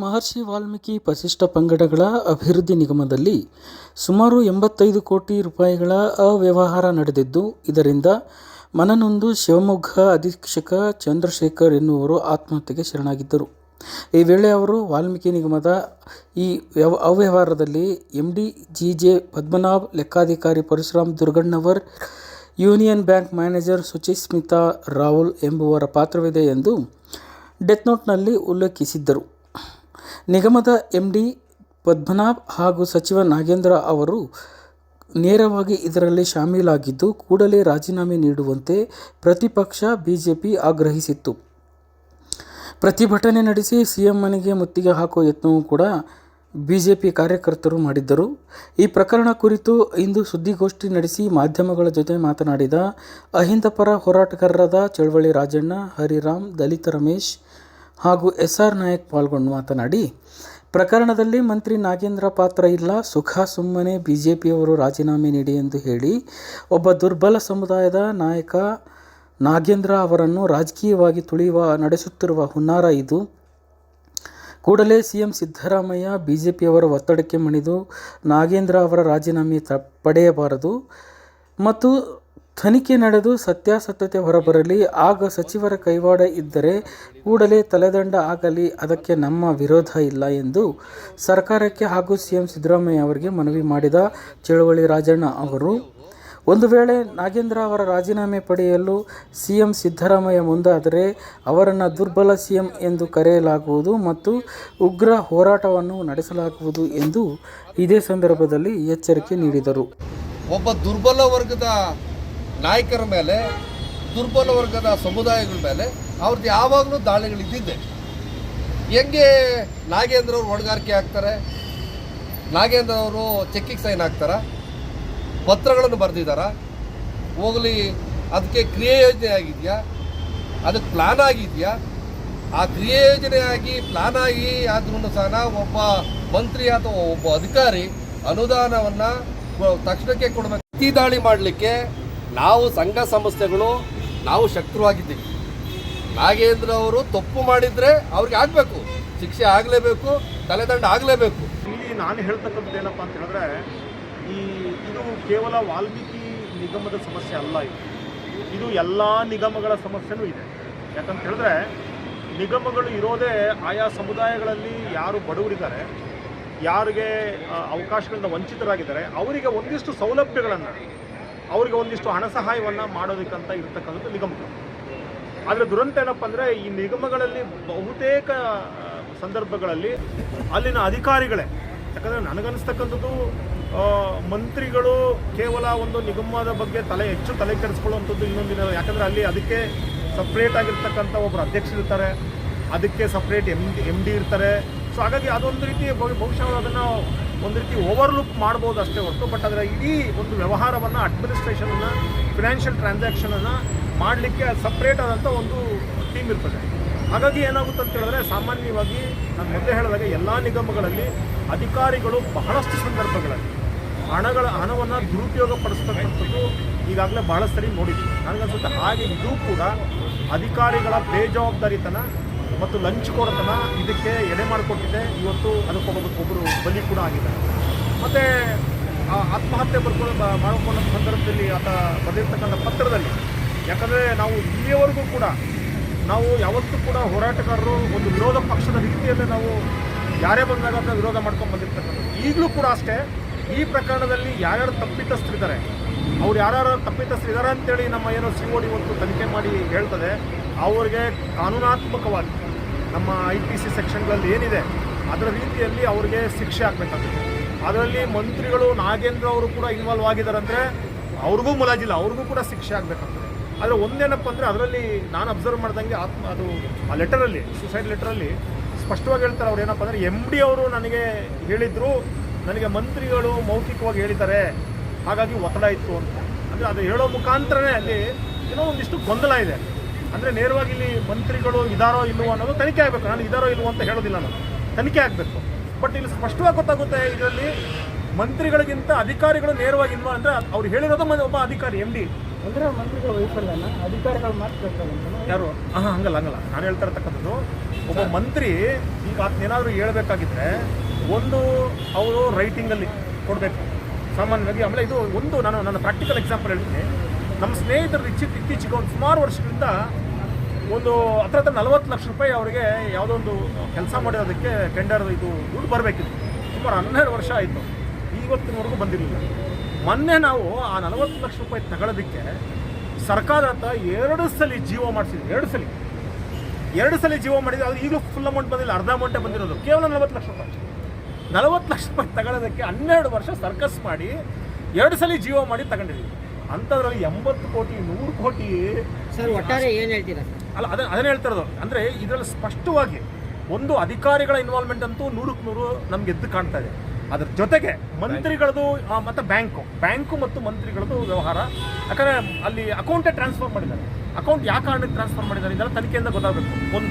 ಮಹರ್ಷಿ ವಾಲ್ಮೀಕಿ ಪರಿಶಿಷ್ಟ ಪಂಗಡಗಳ ಅಭಿವೃದ್ಧಿ ನಿಗಮದಲ್ಲಿ ಸುಮಾರು 85 ಕೋಟಿ ರೂಪಾಯಿಗಳ ಅವ್ಯವಹಾರ ನಡೆದಿದ್ದು, ಇದರಿಂದ ಮನನೊಂದು ಶಿವಮೊಗ್ಗ ಅಧೀಕ್ಷಕ ಚಂದ್ರಶೇಖರ್ ಎನ್ನುವರು ಆತ್ಮಹತ್ಯೆಗೆ ಶರಣಾಗಿದ್ದರು. ಈ ವೇಳೆ ಅವರು ವಾಲ್ಮೀಕಿ ನಿಗಮದ ಈ ಅವ್ಯವಹಾರದಲ್ಲಿ ಎಂಡಿ ಜಿಜೆ ಪದ್ಮನಾಭ್, ಲೆಕ್ಕಾಧಿಕಾರಿ Parashuram Durgannavar, union bank manager Suchismita Rahul ಎಂಬುವರ ಪಾತ್ರವಿದೆ ಎಂದು ಡೆತ್ನೋಟ್ನಲ್ಲಿ ಉಲ್ಲೇಖಿಸಿದ್ದರು. ನಿಗಮದ ಎಂಡಿ ಪದ್ಮನಾಭ್ ಹಾಗೂ ಸಚಿವ ನಾಗೇಂದ್ರ ಅವರು ನೇರವಾಗಿ ಇದರಲ್ಲಿ ಶಾಮೀಲಾಗಿದ್ದು, ಕೂಡಲೇ ರಾಜೀನಾಮೆ ನೀಡುವಂತೆ ಪ್ರತಿಪಕ್ಷ ಬಿಜೆಪಿ ಆಗ್ರಹಿಸಿತ್ತು. ಪ್ರತಿಭಟನೆ ನಡೆಸಿ ಸಿಎಂ ಮನೆಗೆ ಮುತ್ತಿಗೆ ಹಾಕುವ ಯತ್ನವೂ ಕೂಡ ಬಿಜೆಪಿ ಕಾರ್ಯಕರ್ತರು ಮಾಡಿದ್ದರು. ಈ ಪ್ರಕರಣ ಕುರಿತು ಇಂದು ಸುದ್ದಿಗೋಷ್ಠಿ ನಡೆಸಿ ಮಾಧ್ಯಮಗಳ ಜೊತೆ ಮಾತನಾಡಿದ ಅಹಿಂದ ಪರ ಹೋರಾಟಗಾರರಾದ ಚಳವಳಿ ರಾಜಣ್ಣ, ಹರಿರಾಮ್, ದಲಿತ ರಮೇಶ್ ಹಾಗೂ ಎಸ್ಆರ್ ನಾಯಕ್ ಪಾಲ್ಗೊಂಡು ಮಾತನಾಡಿ, ಪ್ರಕರಣದಲ್ಲಿ ಮಂತ್ರಿ ನಾಗೇಂದ್ರ ಪಾತ್ರ ಇಲ್ಲ, ಸುಮ್ಮನೆ ಬಿಜೆಪಿಯವರು ರಾಜೀನಾಮೆ ನೀಡಿ ಎಂದು ಹೇಳಿ ಒಬ್ಬ ದುರ್ಬಲ ಸಮುದಾಯದ ನಾಯಕ ನಾಗೇಂದ್ರ ಅವರನ್ನು ರಾಜಕೀಯವಾಗಿ ತುಳಿಯುವ ನಡೆಸುತ್ತಿರುವ ಹುನ್ನಾರ ಇದು. ಕೂಡಲೇ ಸಿಎಂ ಸಿದ್ದರಾಮಯ್ಯ ಬಿಜೆಪಿಯವರ ಒತ್ತಡಕ್ಕೆ ಮಣಿದು ನಾಗೇಂದ್ರ ಅವರ ರಾಜೀನಾಮೆ ಪಡೆಯಬಾರದು ಮತ್ತು ತನಿಖೆ ನಡೆದು ಸತ್ಯಾಸತ್ಯತೆ ಹೊರಬರಲಿ. ಆಗ ಸಚಿವರ ಕೈವಾಡ ಇದ್ದರೆ ಕೂಡಲೇ ತಲೆದಂಡ ಆಗಲಿ, ಅದಕ್ಕೆ ನಮ್ಮ ವಿರೋಧ ಇಲ್ಲ ಎಂದು ಸರ್ಕಾರಕ್ಕೆ ಹಾಗೂ ಸಿಎಂ ಸಿದ್ದರಾಮಯ್ಯ ಅವರಿಗೆ ಮನವಿ ಮಾಡಿದ ಚಳವಳಿ ರಾಜಣ್ಣ ಅವರು, ಒಂದು ವೇಳೆ ನಾಗೇಂದ್ರ ಅವರ ರಾಜೀನಾಮೆ ಪಡೆಯಲು ಸಿಎಂ ಸಿದ್ದರಾಮಯ್ಯ ಮುಂದಾದರೆ ಅವರನ್ನು ದುರ್ಬಲ ಸಿಎಂ ಎಂದು ಕರೆಯಲಾಗುವುದು ಮತ್ತು ಉಗ್ರ ಹೋರಾಟವನ್ನು ನಡೆಸಲಾಗುವುದು ಎಂದು ಇದೇ ಸಂದರ್ಭದಲ್ಲಿ ಎಚ್ಚರಿಕೆ ನೀಡಿದರು. ಒಬ್ಬ ದುರ್ಬಲ ವರ್ಗದ ನಾಯಕರ ಮೇಲೆ, ದುರ್ಬಲ ವರ್ಗದ ಸಮುದಾಯಗಳ ಮೇಲೆ ಅವ್ರದ್ದು ಯಾವಾಗಲೂ ದಾಳಿಗಳಿದ್ದಿದ್ದೆ. ಹೆಂಗೆ ನಾಗೇಂದ್ರ ಅವರು ಹೊಣೆಗಾರಿಕೆ ಆಗ್ತಾರೆ? ನಾಗೇಂದ್ರ ಅವರು ಚೆಕ್ಕಿಗೆ ಸೈನ್ ಹಾಕ್ತಾರ, ಪತ್ರಗಳನ್ನು ಬರೆದಿದ್ದಾರ, ಹೋಗಲಿ ಅದಕ್ಕೆ ಕ್ರಿಯೆ ಯೋಜನೆ ಆಗಿದೆಯಾ, ಅದಕ್ಕೆ ಪ್ಲಾನ್ ಆಗಿದೆಯಾ? ಆ ಕ್ರಿಯೆ ಯೋಜನೆ ಆಗಿ ಪ್ಲಾನ್ ಆಗಿ ಆದ್ರೂ ಸಹ ಒಬ್ಬ ಮಂತ್ರಿ ಅಥವಾ ಒಬ್ಬ ಅಧಿಕಾರಿ ಅನುದಾನವನ್ನು ತಕ್ಷಣಕ್ಕೆ ಕೊಡಬೇಕು. ಪ್ರತಿ ದಾಳಿ ಮಾಡಲಿಕ್ಕೆ ನಾವು ಸಂಘ ಸಂಸ್ಥೆಗಳು ನಾವು ಶಕ್ತವಾಗಿದ್ದೀವಿ. ನಾಗೇಂದ್ರ ಅವರು ತಪ್ಪು ಮಾಡಿದರೆ ಅವ್ರಿಗೆ ಆಗಬೇಕು, ಶಿಕ್ಷೆ ಆಗಲೇಬೇಕು, ತಲೆದಂಡ ಆಗಲೇಬೇಕು. ಇಲ್ಲಿ ನಾನು ಹೇಳ್ತಕ್ಕಂಥದ್ದು ಏನಪ್ಪ ಅಂತ ಹೇಳಿದ್ರೆ, ಇದು ಕೇವಲ ವಾಲ್ಮೀಕಿ ನಿಗಮದ ಸಮಸ್ಯೆ ಅಲ್ಲ. ಇದು ಎಲ್ಲ ನಿಗಮಗಳ ಸಮಸ್ಯೆನೂ ಇದೆ. ಯಾಕಂತ ಹೇಳಿದ್ರೆ, ನಿಗಮಗಳು ಇರೋದೇ ಆಯಾ ಸಮುದಾಯಗಳಲ್ಲಿ ಯಾರು ಬಡವರಿದ್ದಾರೆ, ಯಾರಿಗೆ ಅವಕಾಶಗಳಿಂದ ವಂಚಿತರಾಗಿದ್ದಾರೆ, ಅವರಿಗೆ ಒಂದಿಷ್ಟು ಸೌಲಭ್ಯಗಳನ್ನು, ಅವರಿಗೆ ಒಂದಿಷ್ಟು ಹಣ ಸಹಾಯವನ್ನು ಮಾಡೋದಕ್ಕಂತ ಇರ್ತಕ್ಕಂಥದ್ದು ನಿಗಮಗಳು. ಆದರೆ ದುರಂತ ಏನಪ್ಪ ಅಂದರೆ, ಈ ನಿಗಮಗಳಲ್ಲಿ ಬಹುತೇಕ ಸಂದರ್ಭಗಳಲ್ಲಿ ಅಲ್ಲಿನ ಅಧಿಕಾರಿಗಳೇ, ಯಾಕಂದರೆ ನನಗನ್ನಿಸ್ತಕ್ಕಂಥದ್ದು ಮಂತ್ರಿಗಳು ಕೇವಲ ಒಂದು ನಿಗಮದ ಬಗ್ಗೆ ಹೆಚ್ಚು ತಲೆ ಕೆಡಿಸ್ಕೊಳ್ಳುವಂಥದ್ದು ಇನ್ನೊಂದಿನ. ಯಾಕಂದರೆ ಅಲ್ಲಿ ಅದಕ್ಕೆ ಸಪ್ರೇಟ್ ಆಗಿರ್ತಕ್ಕಂಥ ಒಬ್ಬರು ಅಧ್ಯಕ್ಷರಿರ್ತಾರೆ, ಅದಕ್ಕೆ ಸಪ್ರೇಟ್ ಎಮ್ ಡಿ ಇರ್ತಾರೆ. ಸೊ ಹಾಗಾಗಿ ಅದೊಂದು ರೀತಿ ಬಹುಶಃ ಅದನ್ನು ಒಂದು ರೀತಿ ಓವರ್ಲುಕ್ ಮಾಡ್ಬೋದು ಅಷ್ಟೇ ಹೊರತು, ಬಟ್ ಅದರ ಇಡೀ ಒಂದು ವ್ಯವಹಾರವನ್ನು, ಅಡ್ಮಿನಿಸ್ಟ್ರೇಷನನ್ನು, ಫಿನಾನ್ಷಿಯಲ್ ಟ್ರಾನ್ಸಾಕ್ಷನನ್ನು ಮಾಡಲಿಕ್ಕೆ ಸಪ್ರೇಟ್ ಆದಂಥ ಒಂದು ಟೀಮ್ ಇರ್ತದೆ. ಹಾಗಾಗಿ ಏನಾಗುತ್ತೆ ಅಂತ ಹೇಳಿದ್ರೆ, ಸಾಮಾನ್ಯವಾಗಿ ನಾನು ಮೊದಲೇ ಹೇಳಿದಾಗ ಎಲ್ಲ ನಿಗಮಗಳಲ್ಲಿ ಅಧಿಕಾರಿಗಳು ಬಹಳಷ್ಟು ಸಂದರ್ಭಗಳಲ್ಲಿ ಹಣವನ್ನು ದುರುಪಯೋಗ ಪಡಿಸ್ತಕ್ಕಂಥದ್ದು ಈಗಾಗಲೇ ಬಹಳ ಸರಿ ನೋಡಿದ್ವಿ. ನನಗನ್ಸುತ್ತೆ ಹಾಗೆ ಇದು ಕೂಡ ಅಧಿಕಾರಿಗಳ ಬೇಜವಾಬ್ದಾರಿತನ ಮತ್ತು ಲಂಚ್ಕೋರತನ ಇದಕ್ಕೆ ಎಡೆ ಮಾಡಿಕೊಟ್ಟಿದೆ. ಇವತ್ತು ಅದಕ್ಕೊಬ್ಬರು ಬಲಿ ಕೂಡ ಆಗಿದ್ದಾರೆ. ಮತ್ತು ಆತ್ಮಹತ್ಯೆ ಮಾಡಿಕೊಂಡ ಸಂದರ್ಭದಲ್ಲಿ ಆತ ಬರೆದಿರ್ತಕ್ಕಂಥ ಪತ್ರದಲ್ಲಿ, ಯಾಕಂದರೆ ನಾವು ಇಲ್ಲಿಯವರೆಗೂ ಕೂಡ ನಾವು ಯಾವತ್ತೂ ಕೂಡ ಹೋರಾಟಗಾರರು ಒಂದು ವಿರೋಧ ಪಕ್ಷದ ರೀತಿಯಲ್ಲೇ ನಾವು ಯಾರೇ ಬಂದಾಗ ಅದನ್ನ ವಿರೋಧ ಮಾಡ್ಕೊಂಡು ಬಂದಿರ್ತಕ್ಕಂಥದ್ದು. ಈಗಲೂ ಕೂಡ ಅಷ್ಟೇ, ಈ ಪ್ರಕರಣದಲ್ಲಿ ಯಾರ್ಯಾರು ತಪ್ಪಿತಸ್ಥರಿದ್ದಾರೆ, ಅವ್ರು ಯಾರ್ಯಾರು ತಪ್ಪಿತಸ್ಥರಿದ್ದಾರೆ ಅಂತೇಳಿ ನಮ್ಮ ಏನೋ COD ಇವತ್ತು ತನಿಖೆ ಮಾಡಿ ಹೇಳ್ತದೆ, ಅವ್ರಿಗೆ ಕಾನೂನಾತ್ಮಕವಾಗಿ ನಮ್ಮ IPC ಸೆಕ್ಷನ್ಗಳಲ್ಲಿ ಏನಿದೆ ಅದರ ರೀತಿಯಲ್ಲಿ ಅವ್ರಿಗೆ ಶಿಕ್ಷೆ ಆಗಬೇಕಾಗುತ್ತೆ. ಅದರಲ್ಲಿ ಮಂತ್ರಿಗಳು ನಾಗೇಂದ್ರ ಅವರು ಕೂಡ ಇನ್ವಾಲ್ವ್ ಆಗಿದ್ದಾರೆ ಅಂದರೆ ಅವ್ರಿಗೂ ಮುಲಾಜಿಲ್ಲ, ಅವ್ರಿಗೂ ಕೂಡ ಶಿಕ್ಷೆ ಆಗಬೇಕಾಗ್ತದೆ. ಆದರೆ ಒಂದೇನಪ್ಪ ಅಂದರೆ, ಅದರಲ್ಲಿ ನಾನು ಅಬ್ಸರ್ವ್ ಮಾಡ್ದಂಗೆ ಅದು ಆ ಲೆಟರಲ್ಲಿ, ಸುಸೈಡ್ ಲೆಟರಲ್ಲಿ ಸ್ಪಷ್ಟವಾಗಿ ಹೇಳ್ತಾರೆ. ಅವ್ರು ಏನಪ್ಪ ಅಂದರೆ, MD ಅವರು ನನಗೆ ಹೇಳಿದರು, ನನಗೆ ಮಂತ್ರಿಗಳು ಮೌಖಿಕವಾಗಿ ಹೇಳಿದ್ದಾರೆ, ಹಾಗಾಗಿ ಒತ್ತಡ ಇತ್ತು ಅಂತ. ಅಂದರೆ ಅದು ಹೇಳೋ ಮುಖಾಂತರನೇ ಅಲ್ಲಿ ಏನೋ ಒಂದಿಷ್ಟು ಗೊಂದಲ ಇದೆ. ಅಂದರೆ ನೇರವಾಗಿ ಇಲ್ಲಿ ಮಂತ್ರಿಗಳು ಇದಾರೋ ಇಲ್ಲವೋ ಅನ್ನೋದು ತನಿಖೆ ಆಗಬೇಕು. ನಾನು ಇದಾರೋ ಇಲ್ವೋ ಅಂತ ಹೇಳೋದಿಲ್ಲ, ನಾನು ತನಿಖೆ ಆಗಬೇಕು. ಬಟ್ ಇಲ್ಲಿ ಸ್ಪಷ್ಟವಾಗಿ ಗೊತ್ತಾಗುತ್ತೆ, ಇದರಲ್ಲಿ ಮಂತ್ರಿಗಳಿಗಿಂತ ಅಧಿಕಾರಿಗಳು ನೇರವಾಗಿ ಇನ್ವಾಲ್ವ್. ಅಂದರೆ ಅವ್ರು ಹೇಳಿರೋದು ಒಬ್ಬ ಅಧಿಕಾರಿ MD, ಅಂದರೆ ಮಂತ್ರಿಗಳ ವೈಫಲ್ಯನ ಅಧಿಕಾರಿಗಳು ಮಾತ್ರ ಯಾರು ಹಂಗಲ್ಲ ನಾನು ಹೇಳ್ತಾ ಇರ್ತಕ್ಕಂಥದ್ದು ಒಬ್ಬ ಮಂತ್ರಿ ಈಗ ಏನಾದರೂ ಹೇಳ್ಬೇಕಾಗಿದ್ರೆ ಒಂದು ಅವರು ರೈಟಿಂಗಲ್ಲಿ ಕೊಡಬೇಕು ಸಾಮಾನ್ಯವಾಗಿ. ಆಮೇಲೆ ಇದು ಒಂದು ನಾನು ನನ್ನ ಪ್ರಾಕ್ಟಿಕಲ್ ಎಕ್ಸಾಂಪಲ್ ಹೇಳ್ತೀನಿ. ನಮ್ಮ ಸ್ನೇಹಿತರು ಇತ್ತೀಚೆಗೆ ಒಂದು ಸುಮಾರು ವರ್ಷಗಳಿಂದ ಒಂದು ಹತ್ರ 40 ಲಕ್ಷ ರೂಪಾಯಿ ಅವರಿಗೆ ಯಾವುದೋ ಒಂದು ಕೆಲಸ ಮಾಡಿರೋದಕ್ಕೆ ಟೆಂಡರ್ ಇದು ದುಡ್ಡು ಬರಬೇಕಿತ್ತು. ಸುಮಾರು 12 ವರ್ಷ ಆಯಿತು, ಇವತ್ತಿನವರೆಗೂ ಬಂದಿರಲಿಲ್ಲ. ಮೊನ್ನೆ ನಾವು ಆ 40 ಲಕ್ಷ ರೂಪಾಯಿ ತಗೊಳ್ಳೋದಕ್ಕೆ ಸರ್ಕಾರ ಹತ್ರ 2 ಸಲ ಜೀವೋ ಮಾಡಿಸಿದ್ವಿ. 2 ಸಲ ಜೀವೋ ಮಾಡಿದ್ವಿ. ಅದು ಈಗಲೂ ಫುಲ್ ಅಮೌಂಟ್ ಬಂದಿಲ್ಲ, ಅರ್ಧ ಅಮೌಂಟೇ ಬಂದಿರೋದು. ಕೇವಲ 40 ಲಕ್ಷ ರೂಪಾಯಿ. 40 ಲಕ್ಷ ರೂಪಾಯಿ ತಗೊಳ್ಳೋದಕ್ಕೆ 12 ವರ್ಷ ಸರ್ಕಸ್ ಮಾಡಿ 2 ಸಲ ಜೀವೋ ಮಾಡಿ ತಗೊಂಡಿದ್ದೀವಿ. ಅಂಥದ್ರಲ್ಲಿ 80 ಕೋಟಿ 100 ಕೋಟಿ ಸರ್ ಒಟ್ಟಾರೆ ಏನು ಹೇಳ್ತೀರಾ? ಅಲ್ಲ ಅದನ್ನೇ ಹೇಳ್ತಾ ಇರೋದು. ಅಂದರೆ ಇದರಲ್ಲಿ ಸ್ಪಷ್ಟವಾಗಿ ಒಂದು ಅಧಿಕಾರಿಗಳ ಇನ್ವಾಲ್ವ್ಮೆಂಟ್ ಅಂತೂ 100ಕ್ಕೆ 100 ನಮ್ಗೆ ಎದ್ದು ಕಾಣ್ತಾ ಇದೆ. ಅದ್ರ ಜೊತೆಗೆ ಮಂತ್ರಿಗಳದು ಮತ್ತು ಬ್ಯಾಂಕು ಮತ್ತು ಮಂತ್ರಿಗಳದು ವ್ಯವಹಾರ. ಯಾಕಂದರೆ ಅಲ್ಲಿ ಅಕೌಂಟೇ ಟ್ರಾನ್ಸ್ಫರ್ ಮಾಡಿದ್ದಾರೆ. ಅಕೌಂಟ್ ಯಾವ ಕಾರಣಕ್ಕೆ ಟ್ರಾನ್ಸ್ಫರ್ ಮಾಡಿದ್ದಾರೆ ಇದೆಲ್ಲ ತನಿಖೆಯಿಂದ ಗೊತ್ತಾಗಬೇಕು. ಒಂದು